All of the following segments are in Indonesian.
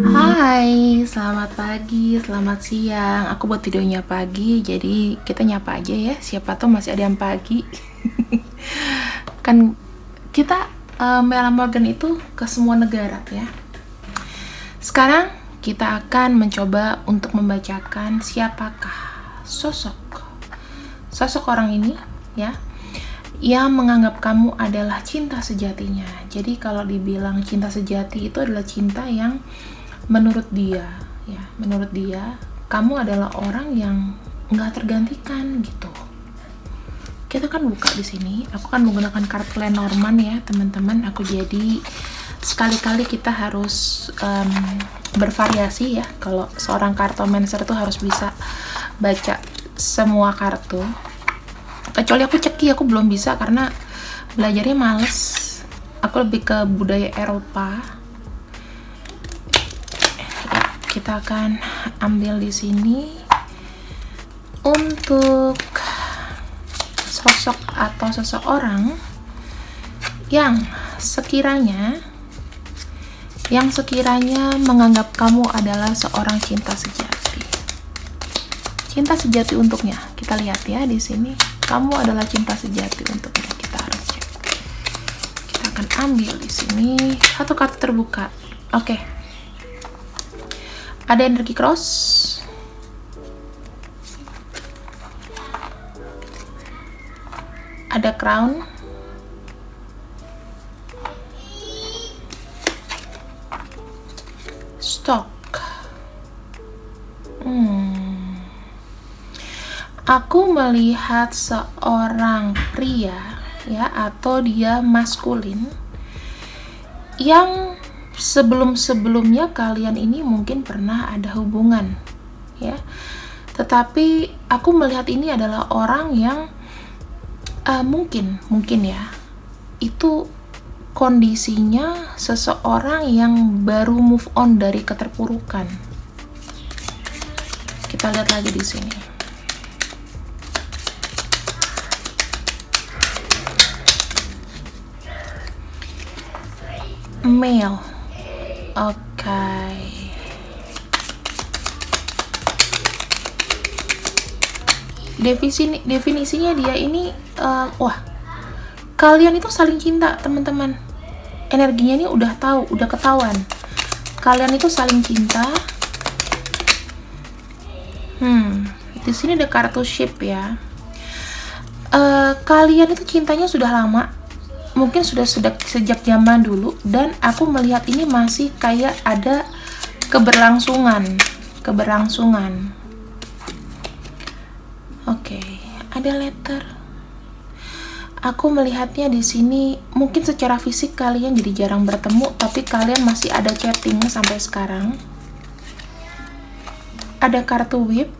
Hai, selamat pagi, selamat siang. Aku buat videonya pagi, jadi kita nyapa aja ya. Siapa tahu masih ada yang pagi. Kan kita Mela Morgan itu ke semua negara ya. Sekarang kita akan mencoba untuk membacakan siapakah sosok orang ini ya, yang menganggap kamu adalah cinta sejatinya. Jadi kalau dibilang cinta sejati itu adalah cinta yang menurut dia kamu adalah orang yang nggak tergantikan gitu. Kita kan buka di sini. Aku kan menggunakan kartu Lenormand ya teman-teman. Aku jadi sekali-kali kita harus bervariasi ya. Kalau seorang kartomancer tuh harus bisa baca semua kartu. Kecuali aku ceki, aku belum bisa karena belajarnya males. Aku lebih ke budaya Eropa. Kita akan ambil di sini untuk sosok atau seseorang yang sekiranya menganggap kamu adalah seorang cinta sejati. Cinta sejati untuknya. Kita lihat ya di sini. Kamu adalah cinta sejati untuknya. Kita harus cek. Kita akan ambil di sini satu kartu terbuka. Oke. Ada energi cross, ada crown, stock. Aku melihat seorang pria ya, atau dia maskulin yang sebelum-sebelumnya kalian ini mungkin pernah ada hubungan ya, tetapi aku melihat ini adalah orang yang mungkin ya, itu kondisinya seseorang yang baru move on dari keterpurukan. Kita lihat lagi di sini. Male. Oke. Definisinya dia ini kalian itu saling cinta, teman-teman. Energinya ini udah ketahuan. Kalian itu saling cinta. Di sini ada kartu ship ya. Kalian itu cintanya sudah lama. Mungkin sudah sejak zaman dulu, dan aku melihat ini masih kayak ada keberlangsungan. Oke, ada letter. Aku melihatnya di sini mungkin secara fisik kalian jadi jarang bertemu, tapi kalian masih ada chatting sampai sekarang. Ada kartu whip.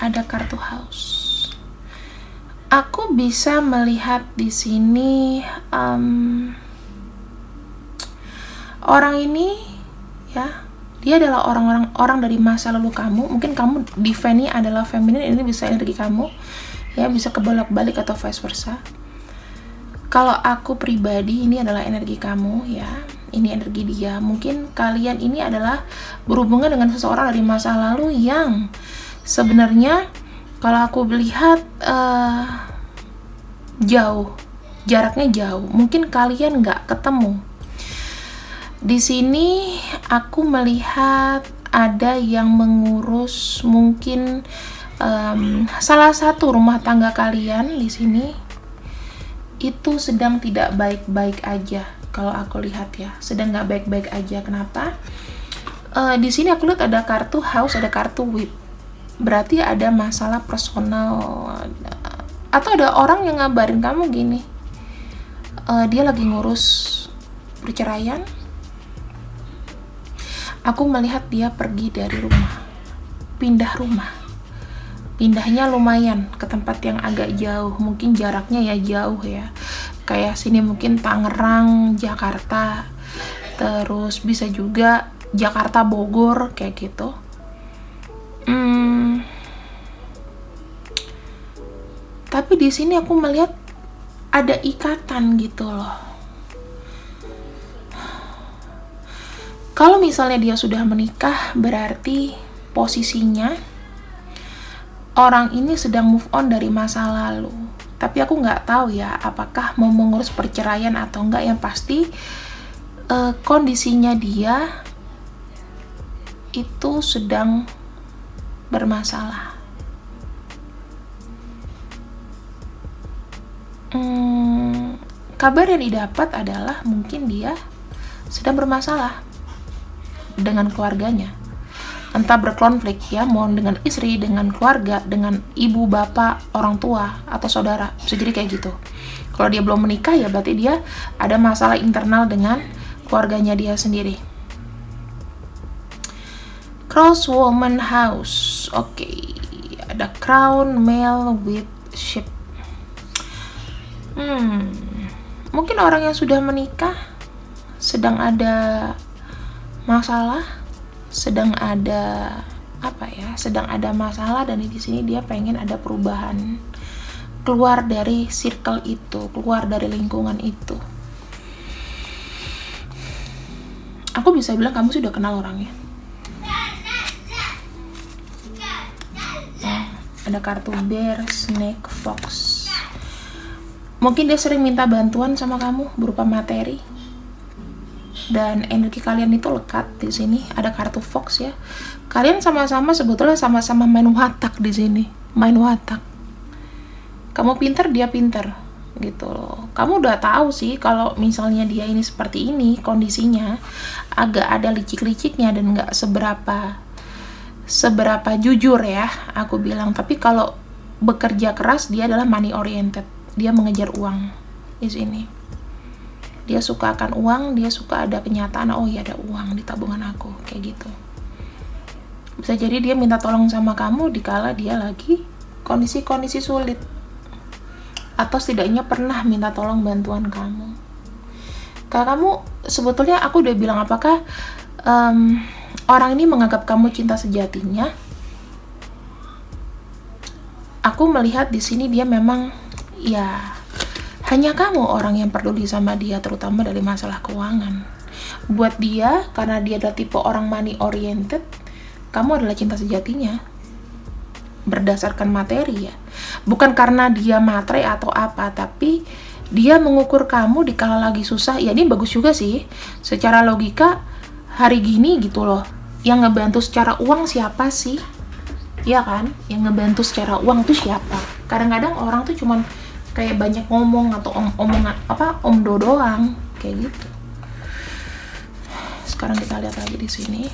Ada kartu house. Aku bisa melihat di sini orang ini ya, dia adalah orang dari masa lalu kamu. Mungkin kamu define-nya adalah feminin, ini bisa energi kamu ya, bisa kebolak-balik atau vice versa. Kalau aku pribadi, ini adalah energi kamu ya, ini energi dia. Mungkin kalian ini adalah berhubungan dengan seseorang dari masa lalu yang sebenarnya kalau aku melihat jaraknya jauh. Mungkin kalian nggak ketemu. Di sini aku melihat ada yang mengurus mungkin salah satu rumah tangga kalian di sini itu sedang tidak baik-baik aja. Kalau aku lihat ya, sedang nggak baik-baik aja. Kenapa? Di sini aku lihat ada kartu house, ada kartu whip. Berarti ada masalah personal, atau ada orang yang ngabarin kamu gini, dia lagi ngurus perceraian. Aku melihat dia pergi dari rumah, pindah rumah. Pindahnya lumayan ke tempat yang agak jauh, mungkin jaraknya ya jauh ya, kayak sini mungkin Tangerang, Jakarta, terus bisa juga Jakarta Bogor kayak gitu. Tapi di sini aku melihat ada ikatan gitu loh. Kalau misalnya dia sudah menikah, berarti posisinya orang ini sedang move on dari masa lalu. Tapi aku nggak tahu ya, apakah mau mengurus perceraian atau enggak. Yang pasti kondisinya dia itu sedang bermasalah. Kabar yang didapat adalah mungkin dia sedang bermasalah dengan keluarganya. Entah berkonflik ya, mau dengan istri, dengan keluarga, dengan ibu, bapak, orang tua, atau saudara. Bisa jadi kayak gitu. Kalau dia belum menikah ya berarti dia ada masalah internal dengan keluarganya dia sendiri. Cross Woman House. Oke. Ada Crown Male with Ship. Mungkin orang yang sudah menikah sedang ada masalah, sedang ada masalah, dan di sini dia pengen ada perubahan, keluar dari circle itu, keluar dari lingkungan itu. Aku bisa bilang kamu sudah kenal orangnya. Ada kartu Bear, Snake, Fox. Mungkin dia sering minta bantuan sama kamu berupa materi. Dan energi kalian itu lekat di sini. Ada kartu Fox ya. Kalian sama-sama sebetulnya sama-sama main watak di sini. Main watak. Kamu pintar, dia pintar, gitu loh. Kamu udah tahu sih kalau misalnya dia ini seperti ini kondisinya, agak ada licik-liciknya dan nggak seberapa jujur ya, aku bilang. Tapi kalau bekerja keras, dia adalah money oriented. Dia mengejar uang di sini. Dia suka akan uang, dia suka ada kenyataan, oh iya ada uang di tabungan aku, kayak gitu. Bisa jadi dia minta tolong sama kamu dikala dia lagi kondisi-kondisi sulit. Atau setidaknya pernah minta tolong bantuan kamu. Karena kamu, sebetulnya aku udah bilang apakah orang ini menganggap kamu cinta sejatinya. Aku melihat di sini dia memang ya hanya kamu orang yang peduli sama dia, terutama dari masalah keuangan. Buat dia, karena dia adalah tipe orang money oriented, kamu adalah cinta sejatinya. Berdasarkan materi ya. Bukan karena dia matre atau apa, tapi dia mengukur kamu di kala lagi susah. Ya ini bagus juga sih. Secara logika, hari gini gitu loh, yang ngebantu secara uang siapa sih? Ya kan? Yang ngebantu secara uang tuh siapa? Kadang-kadang orang tuh cuman kayak banyak ngomong atau omdo doang kayak gitu. Sekarang kita lihat lagi di sini.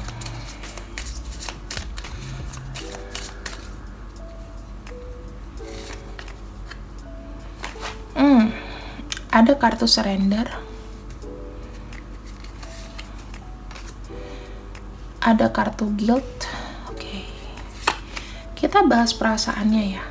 Ada kartu surrender. Ada kartu guilt. Oke. Kita bahas perasaannya ya.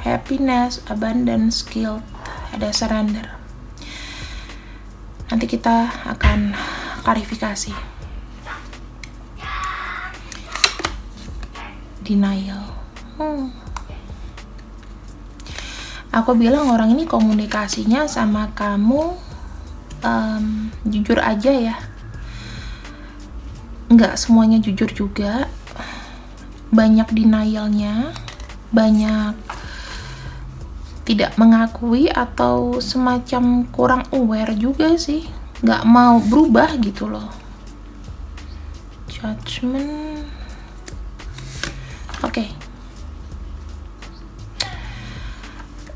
Happiness, abundance, guilt, ada surrender. Nanti kita akan klarifikasi. Denial. Aku bilang orang ini komunikasinya sama kamu jujur aja ya. Nggak semuanya jujur juga. Banyak denialnya, banyak tidak mengakui atau semacam kurang aware juga sih. Nggak mau berubah gitu loh. Judgment. Oke.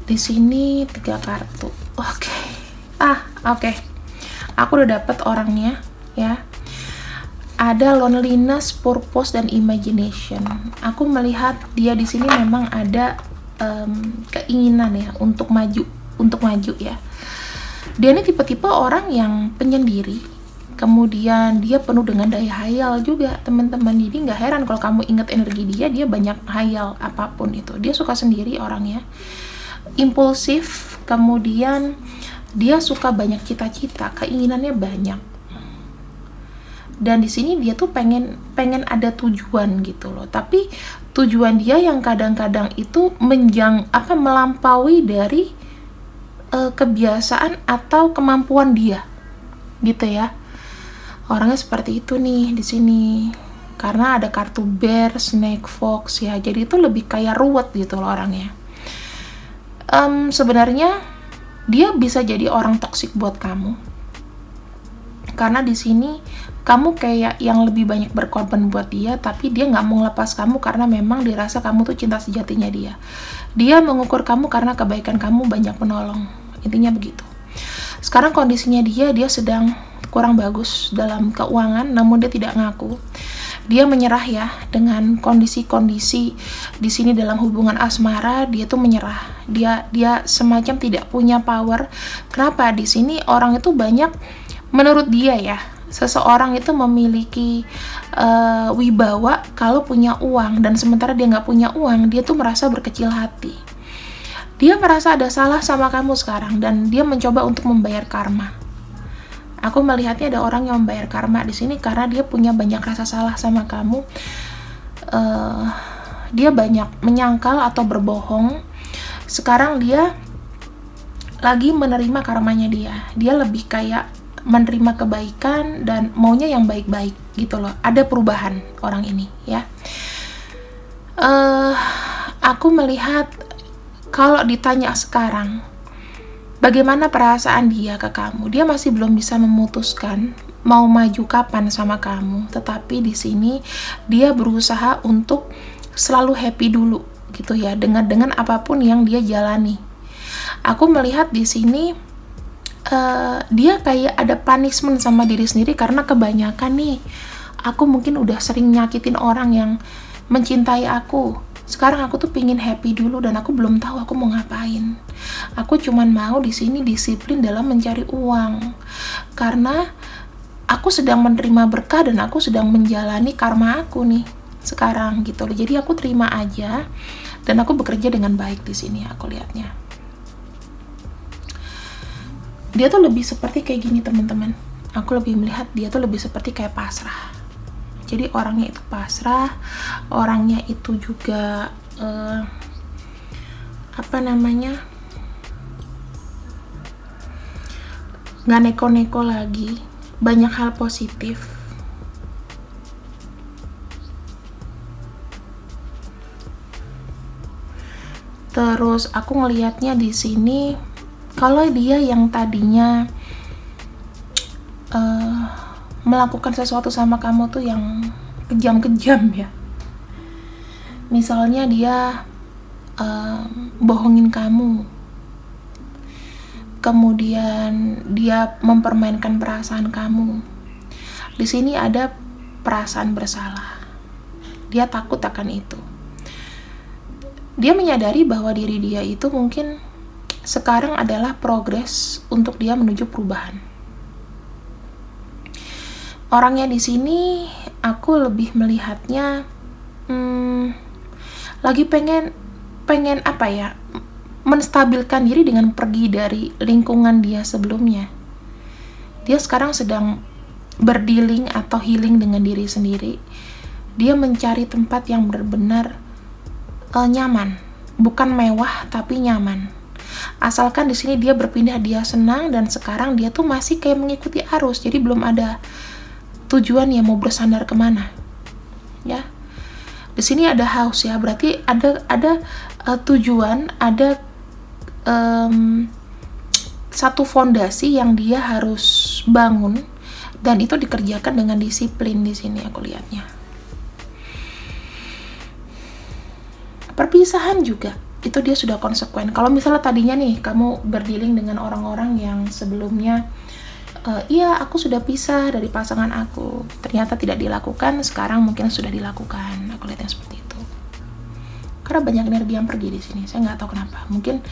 Di sini 3 kartu. Oke. Oke. Aku udah dapet orangnya ya. Ada loneliness, purpose, dan imagination. Aku melihat dia di sini memang ada keinginan ya untuk maju ya. Dia ini tipe-tipe orang yang penyendiri. Kemudian dia penuh dengan daya hayal juga, teman-teman. Jadi nggak heran kalau kamu ingat energi dia banyak hayal apapun itu. Dia suka sendiri orangnya. Impulsif, kemudian dia suka banyak cita-cita, keinginannya banyak. Dan di sini dia tuh pengen ada tujuan gitu loh. Tapi tujuan dia yang kadang-kadang itu melampaui dari kebiasaan atau kemampuan dia, gitu ya. Orangnya seperti itu nih di sini. Karena ada kartu bear, snake, fox ya. Jadi itu lebih kayak ruwet gitu loh orangnya. Sebenarnya dia bisa jadi orang toksik buat kamu. Karena di sini kamu kayak yang lebih banyak berkorban buat dia, tapi dia nggak mau ngelepas kamu karena memang dirasa kamu tuh cinta sejatinya dia. Dia mengukur kamu karena kebaikan kamu banyak menolong. Intinya begitu. Sekarang kondisinya dia sedang kurang bagus dalam keuangan, namun dia tidak ngaku. Dia menyerah ya dengan kondisi-kondisi di sini dalam hubungan asmara. Dia tuh menyerah. Dia semacam tidak punya power. Kenapa? Di sini orang itu banyak, menurut dia ya, seseorang itu memiliki wibawa kalau punya uang, dan sementara dia nggak punya uang, dia tuh merasa berkecil hati. Dia merasa ada salah sama kamu sekarang, dan dia mencoba untuk membayar karma. Aku melihatnya ada orang yang membayar karma di sini karena dia punya banyak rasa salah sama kamu. Dia banyak menyangkal atau berbohong. Sekarang dia lagi menerima karmanya dia. Dia lebih kayak menerima kebaikan dan maunya yang baik-baik gitu loh. Ada perubahan orang ini ya. Aku melihat kalau ditanya sekarang bagaimana perasaan dia ke kamu, dia masih belum bisa memutuskan mau maju kapan sama kamu. Tetapi di sini dia berusaha untuk selalu happy dulu gitu ya, dengan apapun yang dia jalani. Aku melihat di sini dia kayak ada punishment sama diri sendiri karena kebanyakan nih aku mungkin udah sering nyakitin orang yang mencintai aku. Sekarang aku tuh pingin happy dulu dan aku belum tahu aku mau ngapain. Aku cuman mau di sini disiplin dalam mencari uang. Karena aku sedang menerima berkah dan aku sedang menjalani karma aku nih sekarang gitu loh. Jadi aku terima aja dan aku bekerja dengan baik di sini aku lihatnya. Dia tuh lebih seperti kayak gini teman-teman. Aku lebih melihat dia tuh lebih seperti kayak pasrah. Jadi orangnya itu pasrah, orangnya itu juga nggak neko-neko lagi, banyak hal positif. Terus aku ngelihatnya di sini kalau dia yang tadinya melakukan sesuatu sama kamu tuh yang kejam-kejam ya. Misalnya dia bohongin kamu, kemudian dia mempermainkan perasaan kamu. Di sini ada perasaan bersalah. Dia takut akan itu. Dia menyadari bahwa diri dia itu mungkin sekarang adalah progres untuk dia menuju perubahan. Orangnya di sini aku lebih melihatnya lagi pengen menstabilkan diri dengan pergi dari lingkungan dia sebelumnya. Dia sekarang sedang berdealing atau healing dengan diri sendiri. Dia mencari tempat yang benar-benar nyaman, bukan mewah tapi nyaman. Asalkan di sini dia berpindah, dia senang, dan sekarang dia tuh masih kayak mengikuti arus, jadi belum ada tujuan ya mau bersandar kemana ya. Di sini ada house ya, berarti ada tujuan, ada satu fondasi yang dia harus bangun, dan itu dikerjakan dengan disiplin. Di sini aku lihatnya perpisahan juga itu dia sudah konsekuen. Kalau misalnya tadinya nih kamu berdealing dengan orang-orang yang sebelumnya iya aku sudah pisah dari pasangan aku, ternyata tidak dilakukan, sekarang mungkin sudah dilakukan. Aku lihatnya seperti itu karena banyak energi yang pergi di sini. Saya nggak tahu kenapa. Mungkin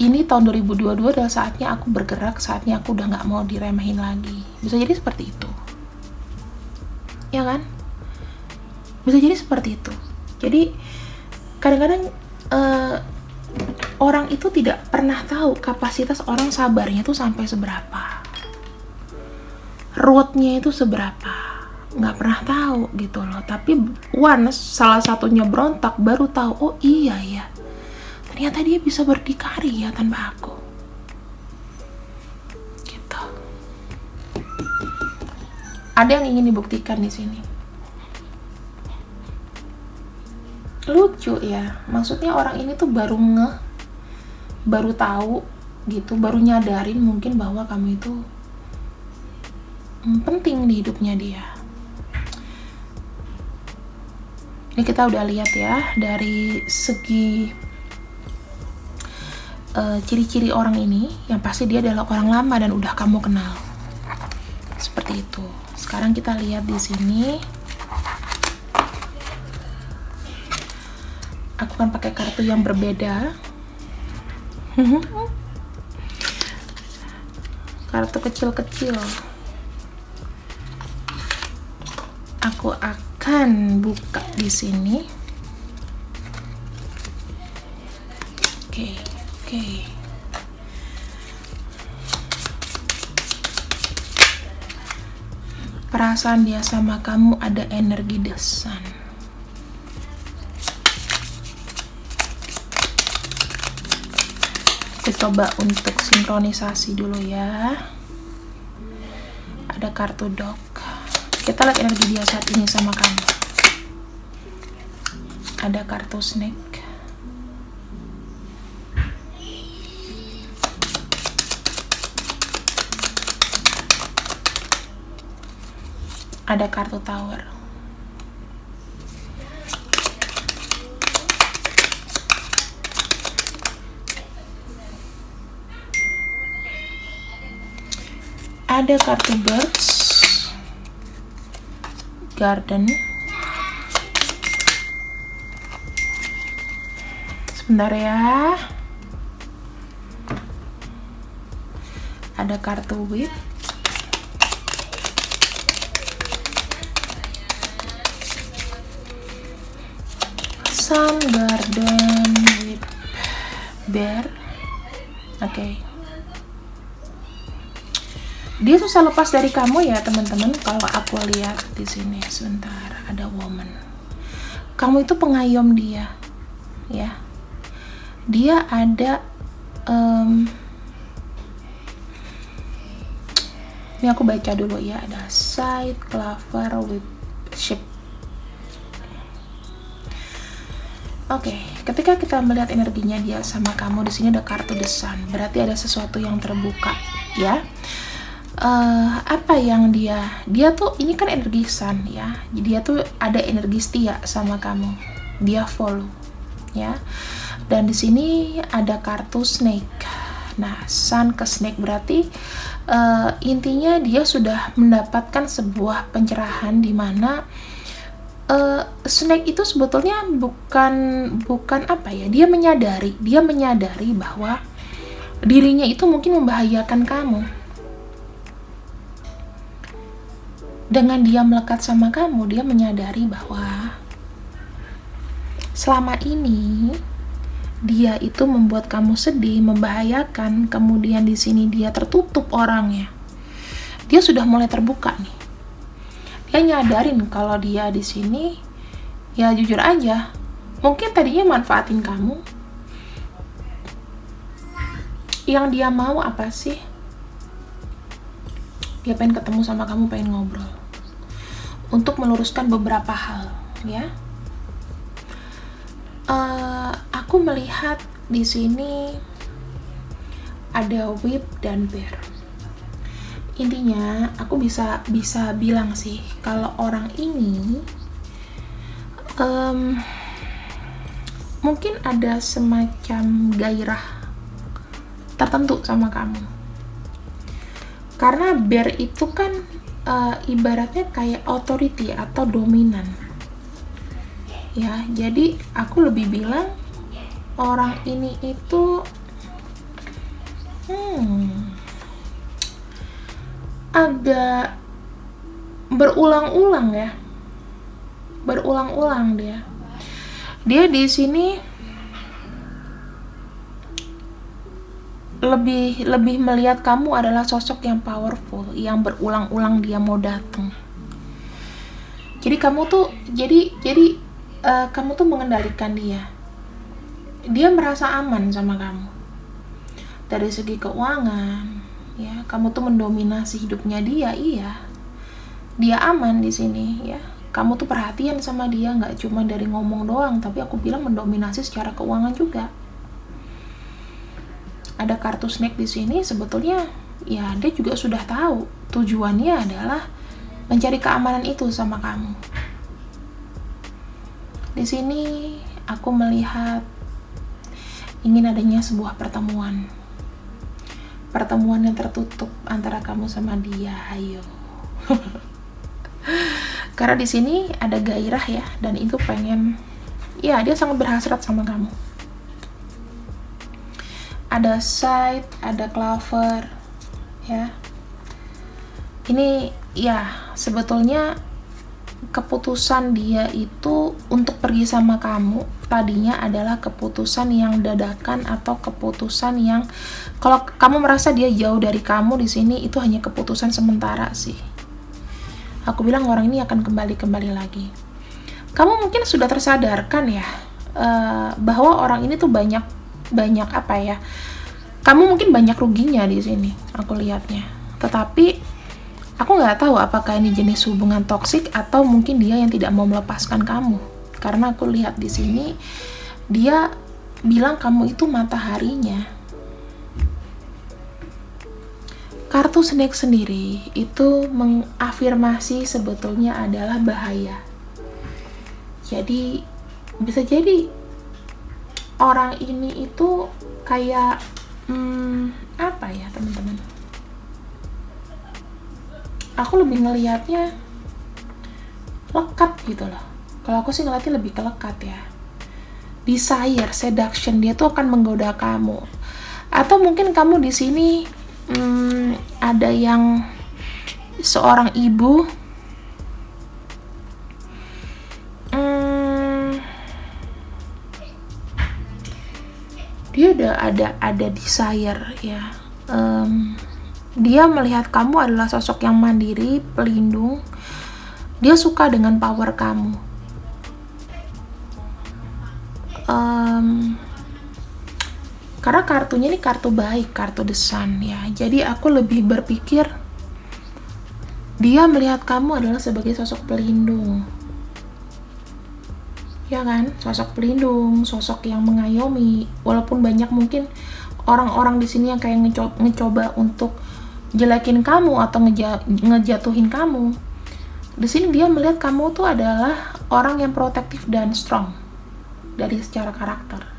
ini tahun 2022 adalah saatnya aku bergerak, saatnya aku udah nggak mau diremehin lagi. Bisa jadi seperti itu ya kan, bisa jadi seperti itu. Jadi kadang-kadang orang itu tidak pernah tahu kapasitas orang sabarnya tuh sampai seberapa, roadnya itu seberapa. nggak pernah tahu gitu loh. Tapi once salah satunya berontak, baru tahu, oh iya ya, ternyata dia bisa berdikari ya tanpa aku gitu. Ada yang ingin dibuktikan di sini. Lucu ya, maksudnya orang ini tuh baru tahu gitu, baru nyadarin mungkin bahwa kamu itu penting di hidupnya dia. Ini kita udah lihat ya dari segi ciri-ciri orang ini, yang pasti dia adalah orang lama dan udah kamu kenal. Seperti itu. Sekarang kita lihat di sini. Aku akan pakai kartu yang berbeda. Kartu kecil-kecil. Aku akan buka di sini. Oke. Perasaan dia sama kamu ada energi The Sun. Kita coba untuk sinkronisasi dulu ya. Ada kartu Dog. Kita lihat energi dia saat ini sama kamu. Ada kartu Snake. Ada kartu Tower. Ada kartu Birds, Garden. Sebentar ya. Ada kartu Whip. Sun, Garden, Whip, Bear. Oke. Dia susah lepas dari kamu ya teman-teman. Kalau aku lihat di sini sebentar, ada Woman. Kamu itu pengayom dia, ya. Dia ada. Ini aku baca dulu ya. Ada Side, Clover, Whip, Ship. Oke, ketika kita melihat energinya dia sama kamu, di sini ada kartu The Sun. Berarti ada sesuatu yang terbuka, ya. Apa yang dia tuh ini kan energi Sun ya. Dia tuh ada energi setia sama kamu. Dia follow, ya. Dan di sini ada kartu Snake. Nah, Sun ke Snake berarti intinya dia sudah mendapatkan sebuah pencerahan di mana Snake itu sebetulnya bukan apa ya, dia menyadari bahwa dirinya itu mungkin membahayakan kamu. Dengan dia melekat sama kamu, dia menyadari bahwa selama ini dia itu membuat kamu sedih, membahayakan. Kemudian di sini dia tertutup orangnya. Dia sudah mulai terbuka nih. Dia nyadarin kalau dia di sini, ya jujur aja, mungkin tadinya manfaatin kamu. Yang dia mau apa sih? Dia pengen ketemu sama kamu, pengen ngobrol. Untuk meluruskan beberapa hal, ya. Aku melihat di sini ada Whip dan Bear. Intinya aku bisa bilang sih kalau orang ini mungkin ada semacam gairah tertentu sama kamu, karena Bear itu kan ibaratnya kayak authority atau dominan ya. Jadi aku lebih bilang orang ini itu agak berulang-ulang ya, dia di sini lebih melihat kamu adalah sosok yang powerful, yang berulang-ulang dia mau datang. Jadi kamu tuh mengendalikan dia. Dia merasa aman sama kamu. Dari segi keuangan, ya, kamu tuh mendominasi hidupnya dia, iya. Dia aman di sini, ya. Kamu tuh perhatian sama dia, nggak cuma dari ngomong doang, tapi aku bilang mendominasi secara keuangan juga. Ada kartu snake di sini, sebetulnya ya dia juga sudah tahu tujuannya adalah mencari keamanan itu sama kamu. Di sini aku melihat ingin adanya sebuah pertemuan yang tertutup antara kamu sama dia. Ayo. Karena di sini ada gairah ya, dan itu pengen, ya dia sangat berhasrat sama kamu. Ada side, ada clover, ya. Ini ya sebetulnya keputusan dia itu untuk pergi sama kamu tadinya adalah keputusan yang dadakan, atau keputusan yang kalau kamu merasa dia jauh dari kamu di sini, itu hanya keputusan sementara sih. Aku bilang orang ini akan kembali lagi. Kamu mungkin sudah tersadarkan ya, bahwa orang ini tuh banyak apa ya, kamu mungkin banyak ruginya di sini, aku lihatnya. Tetapi aku nggak tahu apakah ini jenis hubungan toksik atau mungkin dia yang tidak mau melepaskan kamu. Karena aku lihat di sini dia bilang kamu itu mataharinya. Kartu snake sendiri itu mengafirmasi sebetulnya adalah bahaya. Jadi bisa jadi orang ini itu kayak apa ya teman-teman? Aku lebih ngelihatnya lekat gitu loh. Kalau aku sih ngeliatnya lebih ke lekat ya. Desire, seduction, dia tuh akan menggoda kamu. Atau mungkin kamu di sini ada yang seorang ibu, dia ada desire ya. Dia melihat kamu adalah sosok yang mandiri, pelindung. Dia suka dengan power kamu. Karena kartunya ini kartu baik, kartu The Sun ya. Jadi aku lebih berpikir dia melihat kamu adalah sebagai sosok pelindung. Ya kan? Sosok pelindung, sosok yang mengayomi. Walaupun banyak mungkin orang-orang di sini yang kayak ngecoba untuk jelekin kamu atau ngejatuhin kamu. Di sini dia melihat kamu tuh adalah orang yang protektif dan strong dari secara karakter.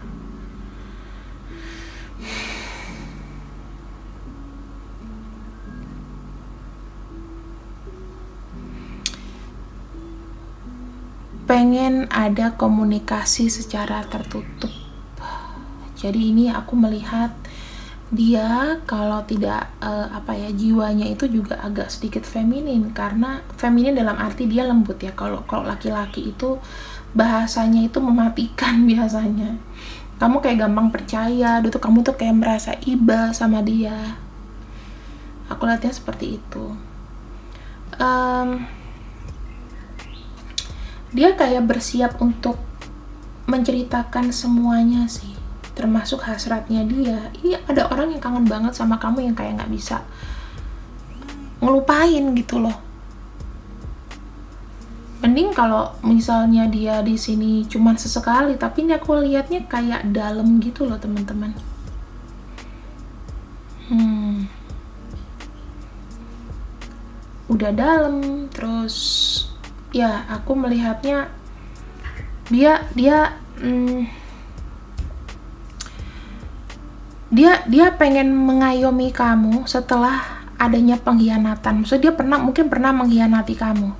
Pengen ada komunikasi secara tertutup. Jadi ini aku melihat dia kalau tidak jiwanya itu juga agak sedikit feminin, karena feminin dalam arti dia lembut ya. Kalau laki-laki itu bahasanya itu mematikan biasanya. Kamu kayak gampang percaya, kamu tuh kayak merasa iba sama dia. Aku lihatnya seperti itu. Dia kayak bersiap untuk menceritakan semuanya sih, termasuk hasratnya dia. Ini ada orang yang kangen banget sama kamu yang kayak nggak bisa ngelupain gitu loh. Mending kalau misalnya dia di sini cuman sesekali, tapi ini aku lihatnya kayak dalam gitu loh teman-teman. Udah dalam, terus ya aku melihatnya dia pengen mengayomi kamu setelah adanya pengkhianatan. Maksudnya dia mungkin pernah mengkhianati kamu.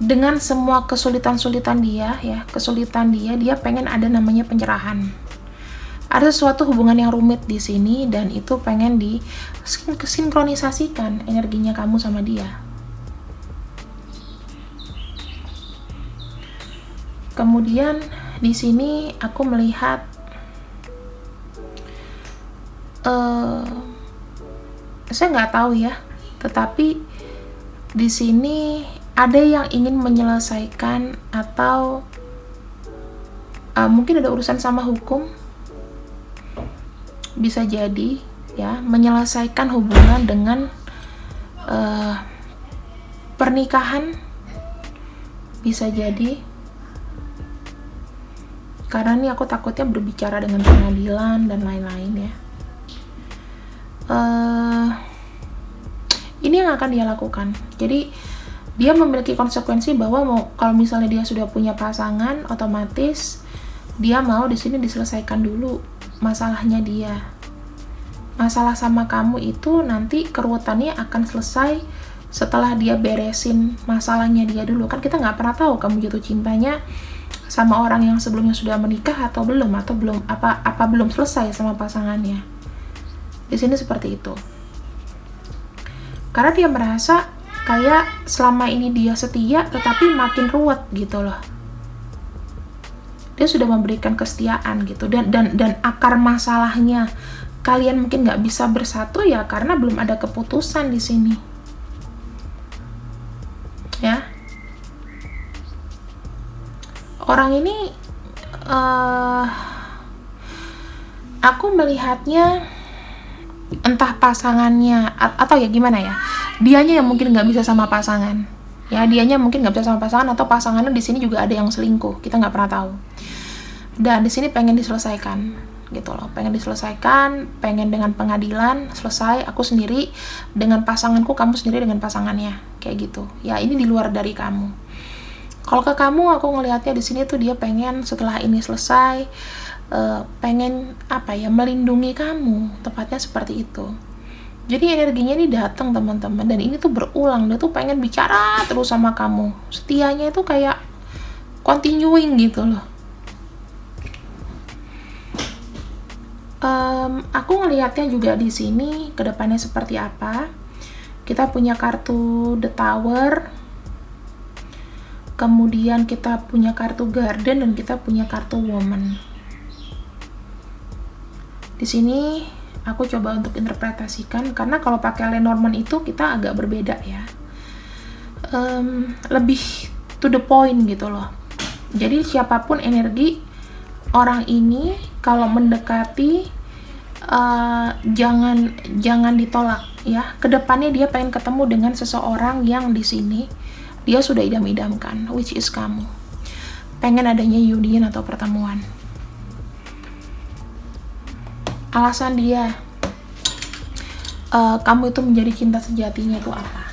Dengan semua kesulitan dia pengen ada namanya penyerahan. Ada suatu hubungan yang rumit di sini, dan itu pengen disinkronisasikan energinya kamu sama dia. Kemudian di sini aku melihat saya nggak tahu ya, Tetapi di sini ada yang ingin menyelesaikan, atau mungkin ada urusan sama hukum, bisa jadi ya, menyelesaikan hubungan dengan pernikahan, bisa jadi. Karena nih aku takutnya berbicara dengan pengadilan dan lain-lain ya. Ini yang akan dia lakukan. Jadi dia memiliki konsekuensi bahwa kalau misalnya dia sudah punya pasangan, otomatis dia mau di sini diselesaikan dulu masalahnya dia. Masalah sama kamu itu nanti keruwetannya akan selesai setelah dia beresin masalahnya dia dulu. Kan kita nggak pernah tahu kamu jatuh cintanya sama orang yang sebelumnya sudah menikah atau belum belum selesai sama pasangannya. Di sini seperti itu. Karena dia merasa kayak selama ini dia setia, tetapi makin ruwet gitu loh. Dia sudah memberikan kesetiaan gitu, dan akar masalahnya kalian mungkin nggak bisa bersatu ya karena belum ada keputusan di sini. Ya. Orang ini aku melihatnya entah pasangannya atau ya gimana ya, dianya yang mungkin nggak bisa sama pasangan ya, dianya mungkin nggak bisa sama pasangan, atau pasangannya di sini juga ada yang selingkuh, kita nggak pernah tahu. Dan di sini pengen diselesaikan gitu loh, pengen diselesaikan, pengen dengan pengadilan selesai, aku sendiri dengan pasanganku, kamu sendiri dengan pasangannya, kayak gitu ya. Ini di luar dari kamu. Kalau ke kamu, aku ngelihatnya di sini tuh dia pengen setelah ini selesai, pengen melindungi kamu, tepatnya seperti itu. Jadi energinya ini datang teman-teman, dan ini tuh berulang, dia tuh pengen bicara terus sama kamu, setianya itu kayak continuing gitu loh. Aku ngelihatnya juga di sini kedepannya seperti apa. Kita punya kartu The Tower, kemudian kita punya kartu Garden, dan kita punya kartu Woman. Di sini aku coba untuk interpretasikan, karena kalau pakai Lenormand itu kita agak berbeda ya, lebih to the point gitu loh. Jadi siapapun energi orang ini, kalau mendekati jangan ditolak ya. Kedepannya dia pengen ketemu dengan seseorang yang di sini dia sudah idam-idamkan, which is kamu. Pengen adanya union atau pertemuan. Alasan dia kamu itu menjadi cinta sejatinya itu apa?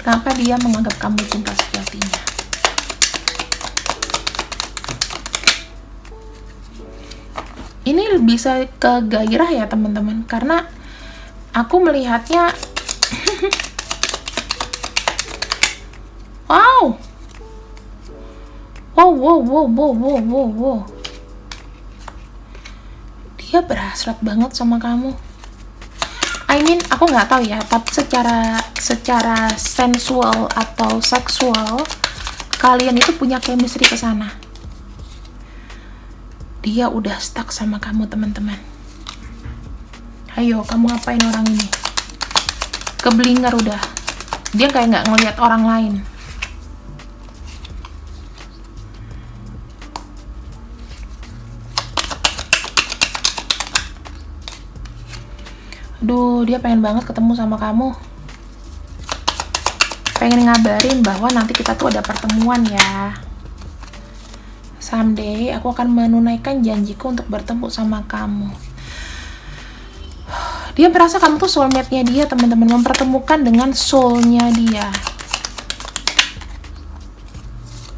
Kenapa dia menganggap kamu cinta sejatinya? Ini bisa ke gairah ya teman-teman, karena aku melihatnya wow, dia berhasrat banget sama kamu. Aku nggak tahu ya, tapi secara sensual atau seksual kalian itu punya chemistry ke sana. Dia udah stuck sama kamu teman-teman. Ayo, kamu ngapain orang ini? Keblinger udah. Dia kayak nggak ngelihat orang lain. Aduh, dia pengen banget ketemu sama kamu. Pengen ngabarin bahwa nanti kita tuh ada pertemuan ya. Someday aku akan menunaikan janjiku untuk bertemu sama kamu. Dia merasa kamu tuh soulmate-nya dia, teman-teman, mempertemukan dengan soul-nya dia.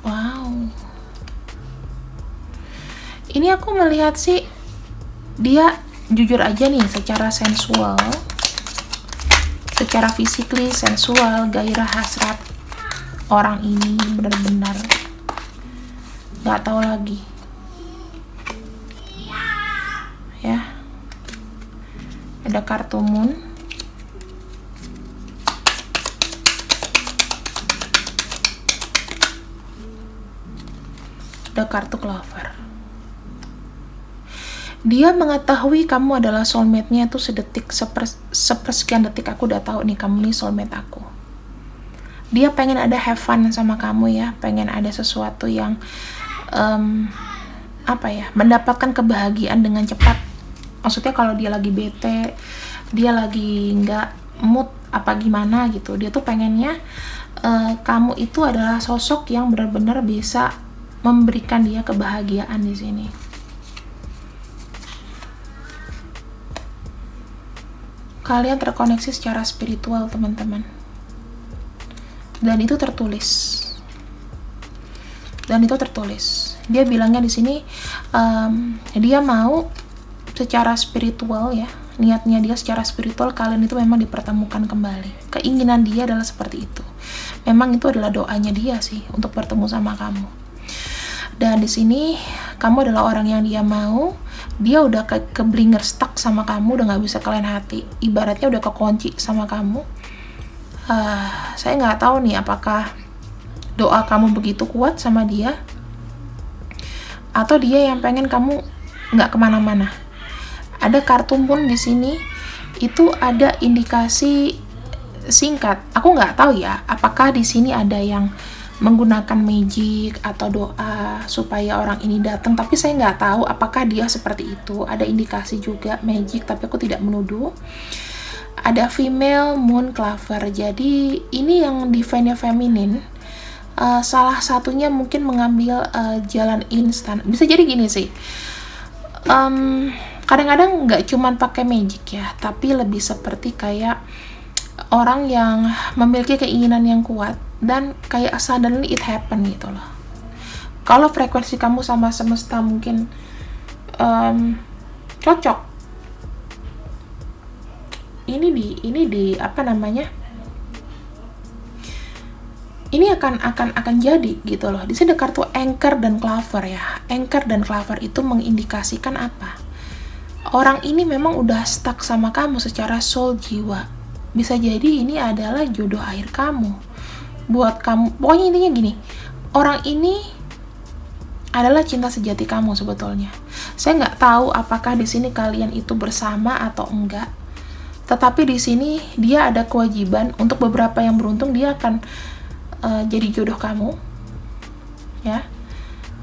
Wow. Ini aku melihat sih, dia jujur aja nih, secara sensual, secara physically sensual, gairah hasrat orang ini benar-benar nggak tahu lagi ya. Ada kartu Moon, Ada kartu Clover. Dia mengetahui kamu adalah soulmate-nya tuh sedetik, sepersekian detik aku udah tahu nih kamu nih soulmate aku. Dia pengen ada have fun sama kamu ya, pengen ada sesuatu yang mendapatkan kebahagiaan dengan cepat. Maksudnya kalau dia lagi bete, dia lagi nggak mood apa gimana gitu, dia tuh pengennya kamu itu adalah sosok yang benar-benar bisa memberikan dia kebahagiaan di sini. Kalian terkoneksi secara spiritual, teman-teman. Dan itu tertulis. Dia bilangnya di sini dia mau secara spiritual ya. Niatnya dia secara spiritual kalian itu memang dipertemukan kembali. Keinginan dia adalah seperti itu. Memang itu adalah doanya dia sih untuk bertemu sama kamu. Dan di sini kamu adalah orang yang dia mau. Dia udah keblinger stuck sama kamu, udah nggak bisa kalian hati. Ibaratnya udah kekunci sama kamu. Saya nggak tahu nih apakah doa kamu begitu kuat sama dia, atau dia yang pengen kamu nggak kemana-mana. Ada kartu Moon di sini, itu ada indikasi singkat. Aku nggak tahu ya, apakah di sini ada yang menggunakan magic atau doa supaya orang ini datang, tapi saya nggak tahu apakah dia seperti itu. Ada indikasi juga magic, tapi aku tidak menuduh. Ada female moon clover, jadi ini yang divine-nya feminin. Salah satunya mungkin mengambil jalan instan. Bisa jadi gini sih, kadang-kadang nggak cuman pakai magic ya, tapi lebih seperti kayak orang yang memiliki keinginan yang kuat dan kayak suddenly it happen gitu loh. Kalau frekuensi kamu sama semesta mungkin cocok, ini akan jadi gitu loh. Di sini ada kartu anchor dan clover ya. Anchor dan clover itu mengindikasikan apa? Orang ini memang udah stuck sama kamu secara soul jiwa. Bisa jadi ini adalah jodoh akhir kamu buat kamu. Pokoknya intinya gini, orang ini adalah cinta sejati kamu sebetulnya. Saya nggak tahu apakah di sini kalian itu bersama atau enggak. Tetapi di sini dia ada kewajiban untuk beberapa yang beruntung, dia akan jadi jodoh kamu. Ya.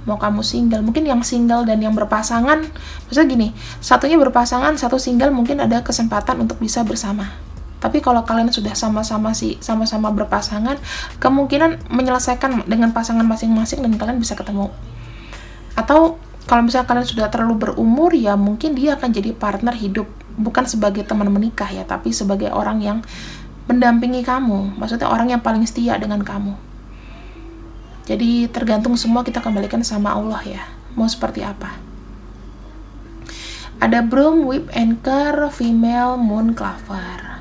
Mau kamu single, mungkin yang single dan yang berpasangan, misalnya gini, satunya berpasangan, satu single, mungkin ada kesempatan untuk bisa bersama. Tapi kalau kalian sudah sama-sama berpasangan, kemungkinan menyelesaikan dengan pasangan masing-masing dan kalian bisa ketemu. Atau kalau misalnya kalian sudah terlalu berumur, ya mungkin dia akan jadi partner hidup, bukan sebagai teman menikah ya, tapi sebagai orang yang mendampingi kamu, maksudnya orang yang paling setia dengan kamu. Jadi tergantung, semua kita kembalikan sama Allah ya, mau seperti apa. Ada broom, whip, anchor, female, moon, clover.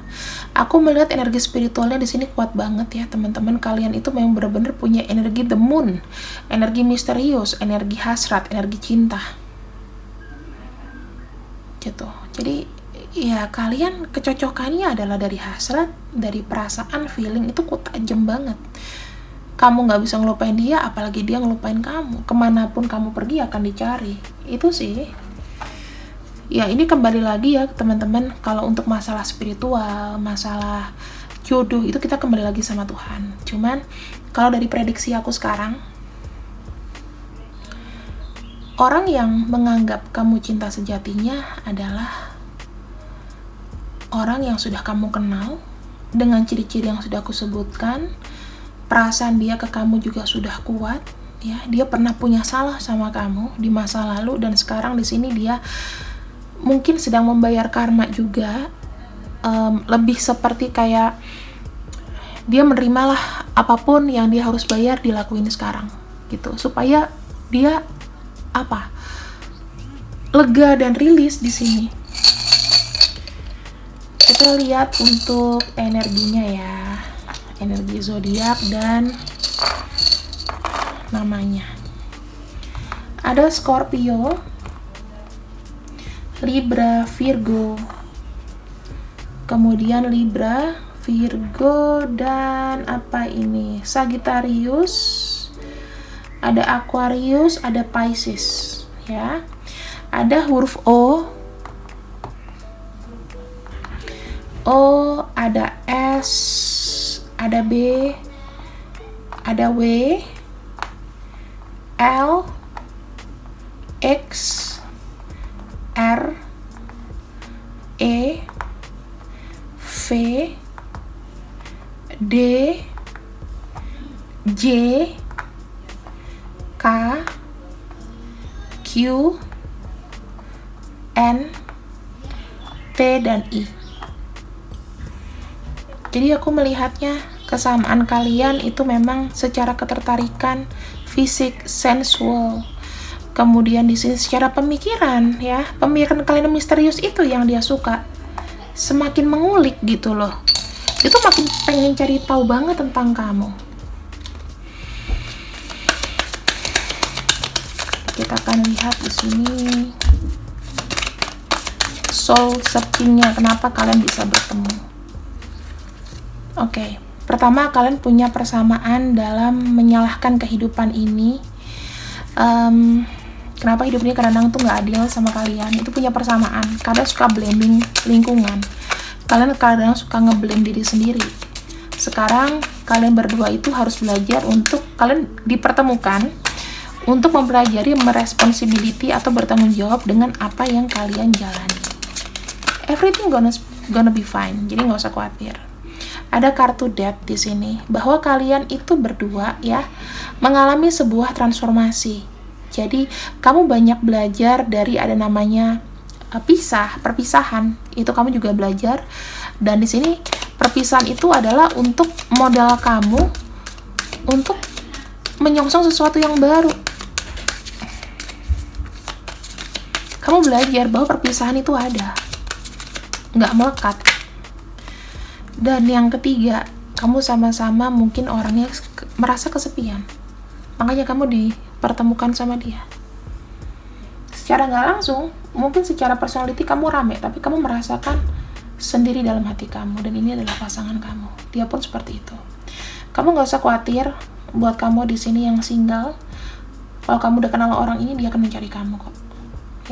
Aku melihat energi spiritualnya di sini kuat banget ya teman-teman. Kalian itu memang benar-benar punya energi the moon, energi misterius, energi hasrat, energi cinta. Gitu. Jadi ya kalian kecocokannya adalah dari hasrat, dari perasaan, feeling itu tajam banget. Kamu nggak bisa ngelupain dia, apalagi dia ngelupain kamu. Kemanapun kamu pergi akan dicari. Itu sih. Ya ini kembali lagi ya teman-teman, kalau untuk masalah spiritual, masalah jodoh, itu kita kembali lagi sama Tuhan. Cuman kalau dari prediksi aku sekarang, orang yang menganggap kamu cinta sejatinya adalah orang yang sudah kamu kenal, dengan ciri-ciri yang sudah aku sebutkan. Perasaan dia ke kamu juga sudah kuat ya. Dia pernah punya salah sama kamu di masa lalu, dan sekarang di sini dia mungkin sedang membayar karma juga. Lebih seperti kayak dia menerimalah apapun yang dia harus bayar, dilakuin sekarang gitu, supaya dia lega dan rilis di sini. Kita lihat untuk energinya ya, energi zodiak dan namanya. Ada Scorpio, Libra, Virgo, kemudian Libra, Virgo, dan Sagittarius, ada Aquarius, ada Pisces, ya. Ada huruf O, ada S, ada B, ada W, L, X, R, E, V, D, J, K, Q, N, T, dan I. Jadi aku melihatnya kesamaan kalian itu memang secara ketertarikan, fisik, sensual. Kemudian di sini secara pemikiran, ya, pemikiran kalian misterius itu yang dia suka. Semakin mengulik gitu loh. Itu makin pengen cari tahu banget tentang kamu. Kita akan lihat di sini soul searching-nya, kenapa kalian bisa bertemu. Oke, pertama kalian punya persamaan dalam menyalahkan kehidupan ini. Kenapa hidup ini kadang-kadang tuh nggak adil sama kalian? Itu punya persamaan. Kadang suka blaming lingkungan. Kalian kadang suka nge-blame diri sendiri. Sekarang kalian berdua itu harus belajar untuk kalian dipertemukan untuk mempelajari meresponsibility atau bertanggung jawab dengan apa yang kalian jalani. Everything gonna be fine. Jadi nggak usah khawatir. Ada kartu Death di sini, bahwa kalian itu berdua ya mengalami sebuah transformasi. Jadi kamu banyak belajar dari ada namanya perpisahan. Itu kamu juga belajar, dan di sini perpisahan itu adalah untuk modal kamu untuk menyongsong sesuatu yang baru. Kamu belajar bahwa perpisahan itu ada, nggak melekat. Dan yang ketiga, kamu sama-sama mungkin orangnya merasa kesepian. Makanya kamu dipertemukan sama dia. Secara nggak langsung, mungkin secara personality kamu rame, tapi kamu merasakan sendiri dalam hati kamu. Dan ini adalah pasangan kamu. Dia pun seperti itu. Kamu nggak usah khawatir buat kamu di sini yang single. Kalau kamu udah kenal orang ini, dia akan mencari kamu kok.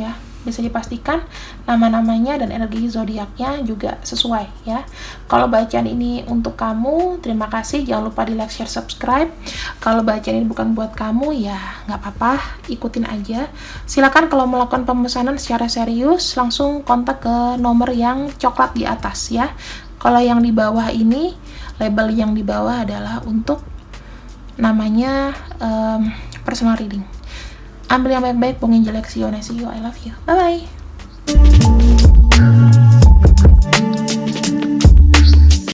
Ya. Bisa dipastikan nama-namanya dan energi zodiaknya juga sesuai ya. Kalau bacaan ini untuk kamu, terima kasih, jangan lupa di like, share, subscribe. Kalau bacaan ini bukan buat kamu, ya nggak apa-apa, ikutin aja. Silakan kalau melakukan pemesanan secara serius langsung kontak ke nomor yang coklat di atas ya. Kalau yang di bawah ini, label yang di bawah adalah untuk namanya personal reading. Ambil yang baik-baik, buang yang jelek. See you, I love you. Bye-bye.